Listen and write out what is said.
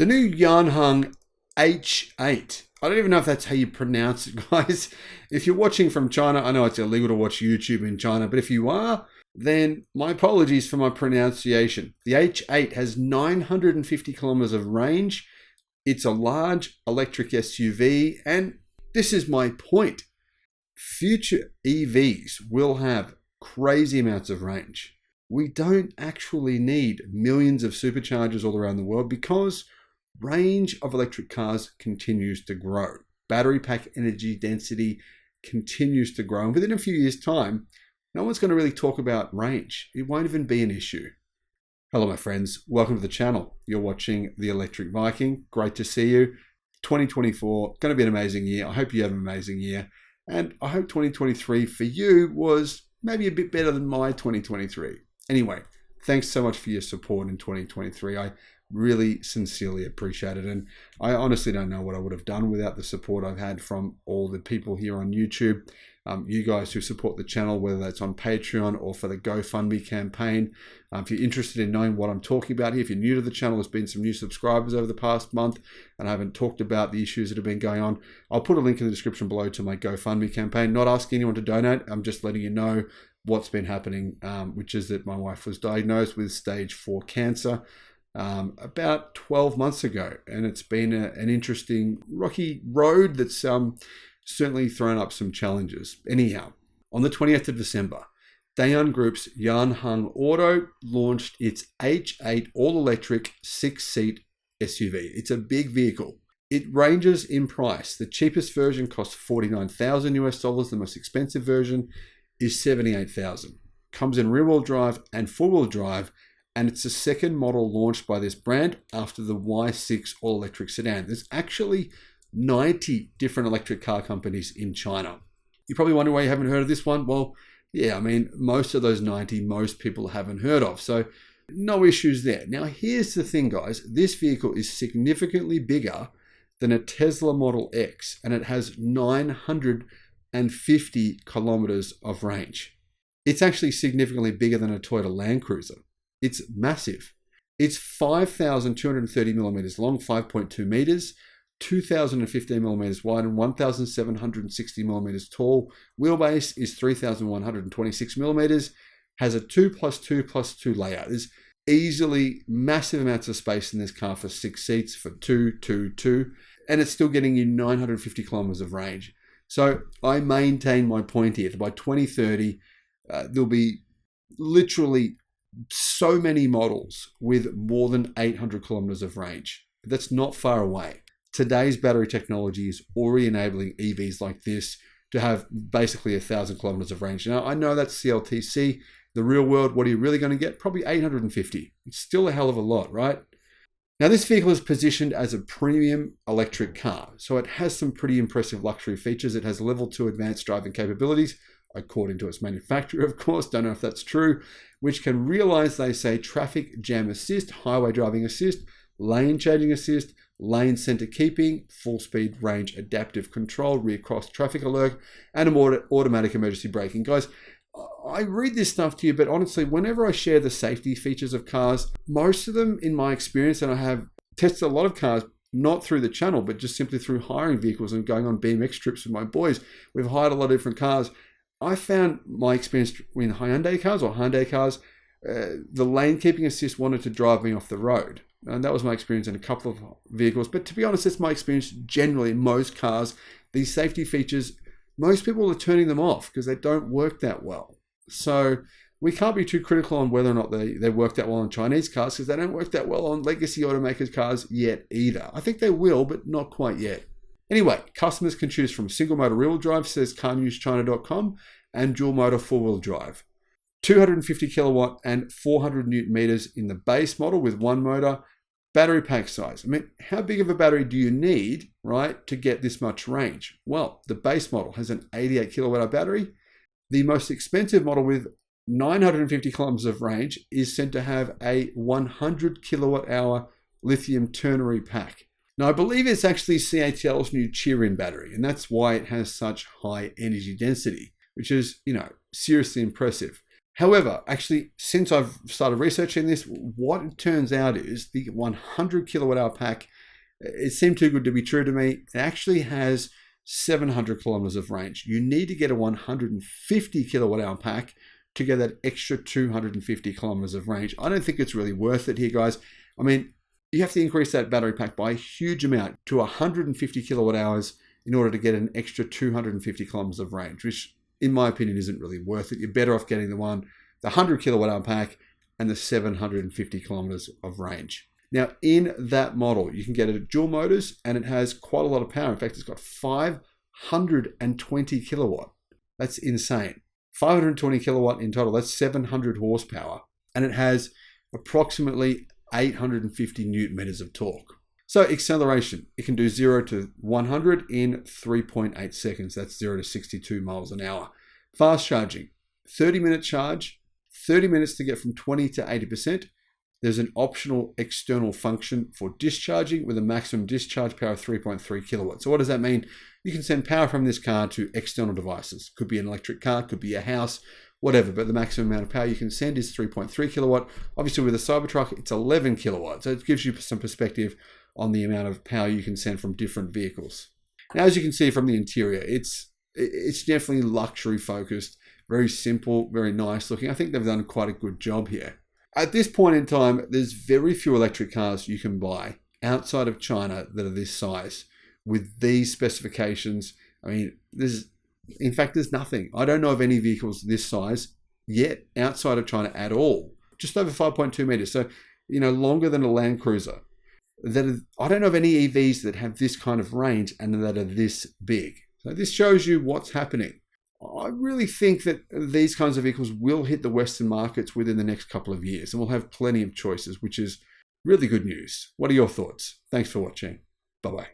The new Yuanhang H8. I don't even know if that's how you pronounce it, guys. If you're watching from China, I know it's illegal to watch YouTube in China, but if you are, then my apologies for my pronunciation. The H8 has 950 kilometers of range. It's a large electric SUV, and this is my point. Future EVs will have crazy amounts of range. We don't actually need millions of superchargers all around the world because range of electric cars continues to grow. Battery pack energy density continues to grow. And within a few years' time, no one's going to really talk about range. It won't even be an issue. Hello, my friends. Welcome to the channel. You're watching the Electric Viking. Great to see you. 2024, going to be an amazing year. I hope you have an amazing year. And I hope 2023 for you was maybe a bit better than my 2023. Anyway, thanks so much for your support in 2023. I really sincerely appreciate it. And I honestly don't know what I would have done without the support I've had from all the people here on YouTube. You guys who support the channel, whether that's on Patreon or for the GoFundMe campaign. If you're interested in knowing what I'm talking about here, if you're new to the channel, there's been some new subscribers over the past month and I haven't talked about the issues that have been going on. I'll put a link in the description below to my GoFundMe campaign. Not asking anyone to donate. I'm just letting you know what's been happening, which is that my wife was diagnosed with stage 4 cancer about 12 months ago. And it's been an interesting rocky road that's certainly thrown up some challenges. Anyhow, on the 20th of December, Daehan Group's Yuanhang Auto launched its H8 all-electric 6-seat SUV. It's a big vehicle. It ranges in price. The cheapest version costs $49,000 US. The most expensive version is $78,000. Comes in rear-wheel drive and four-wheel drive, and it's the second model launched by this brand after the Y6 all-electric sedan. There's actually 90 different electric car companies in China. You probably wonder why you haven't heard of this one. Well, yeah, I mean, most of those 90, most people haven't heard of. So no issues there. Now, here's the thing, guys. This vehicle is significantly bigger than a Tesla Model X, and it has 950 kilometers of range. It's actually significantly bigger than a Toyota Landcruiser. It's massive. It's 5,230 millimeters long, 5.2 meters. 2,015 millimeters wide and 1,760 millimeters tall. Wheelbase is 3,126 millimeters. Has a 2+2+2 layout. There's easily massive amounts of space in this car for 6 seats, for 2, 2, 2. And it's still getting you 950 kilometers of range. So I maintain my point here that by 2030, there'll be literally so many models with more than 800 kilometers of range. But that's not far away. Today's battery technology is already enabling EVs like this to have basically 1,000 kilometers of range. Now, I know that's CLTC. The real world, what are you really going to get? Probably 850. It's still a hell of a lot, right? Now, this vehicle is positioned as a premium electric car. So it has some pretty impressive luxury features. It has level 2 advanced driving capabilities, according to its manufacturer, of course. Don't know if that's true, which can realize, they say, traffic jam assist, highway driving assist, lane changing assist, lane center keeping, full speed range adaptive control, rear cross traffic alert, and a more automatic emergency braking. Guys, I read this stuff to you, but honestly, whenever I share the safety features of cars, most of them, in my experience, and I have tested a lot of cars, not through the channel, but just simply through hiring vehicles and going on BMX trips with my boys. We've hired a lot of different cars. I found my experience in Hyundai cars, the lane keeping assist wanted to drive me off the road. And that was my experience in a couple of vehicles. But to be honest, that's my experience generally in most cars. These safety features, most people are turning them off because they don't work that well. So we can't be too critical on whether or not they work that well on Chinese cars because they don't work that well on legacy automakers' cars yet either. I think they will, but not quite yet. Anyway, customers can choose from single motor rear-wheel drive, says carnewschina.com, and dual motor four-wheel drive. 250 kilowatt and 400 newton meters in the base model with one motor. Battery pack size. I mean, how big of a battery do you need, right, to get this much range? Well, the base model has an 88 kilowatt hour battery. The most expensive model with 950 kilometers of range is said to have a 100 kilowatt hour lithium ternary pack. Now, I believe it's actually CATL's new Cheer-In battery, and that's why it has such high energy density, which is, seriously impressive. However, actually, since I've started researching this, what it turns out is the 100 kilowatt hour pack, it seemed too good to be true to me. It actually has 700 kilometers of range. You need to get a 150 kilowatt hour pack to get that extra 250 kilometers of range. I don't think it's really worth it here, guys. I mean, you have to increase that battery pack by a huge amount to 150 kilowatt hours in order to get an extra 250 kilometers of range, which in my opinion isn't really worth it. You're better off getting the 100 kilowatt hour pack and the 750 kilometers of range. Now, in that model, you can get it dual motors, and it has quite a lot of power. In fact, it's got 520 kilowatt. That's insane. 520 kilowatt in total. That's 700 horsepower. And it has approximately 850 newton meters of torque. So acceleration, it can do 0 to 100 in 3.8 seconds. That's 0 to 62 miles an hour. Fast charging, 30-minute charge, 30 minutes to get from 20 to 80%. There's an optional external function for discharging with a maximum discharge power of 3.3 kilowatts. So what does that mean? You can send power from this car to external devices. Could be an electric car, could be a house, whatever, but the maximum amount of power you can send is 3.3 kilowatt. Obviously with a Cybertruck, it's 11 kilowatt. So it gives you some perspective on the amount of power you can send from different vehicles. Now, as you can see from the interior, it's definitely luxury focused, very simple, very nice looking. I think they've done quite a good job here. At this point in time, there's very few electric cars you can buy outside of China that are this size with these specifications. I mean, there's nothing. I don't know of any vehicles this size yet outside of China at all. Just over 5.2 meters. So, longer than a Landcruiser. I don't know of any EVs that have this kind of range and that are this big. So this shows you what's happening. I really think that these kinds of vehicles will hit the Western markets within the next couple of years, and we'll have plenty of choices, which is really good news. What are your thoughts? Thanks for watching. Bye-bye.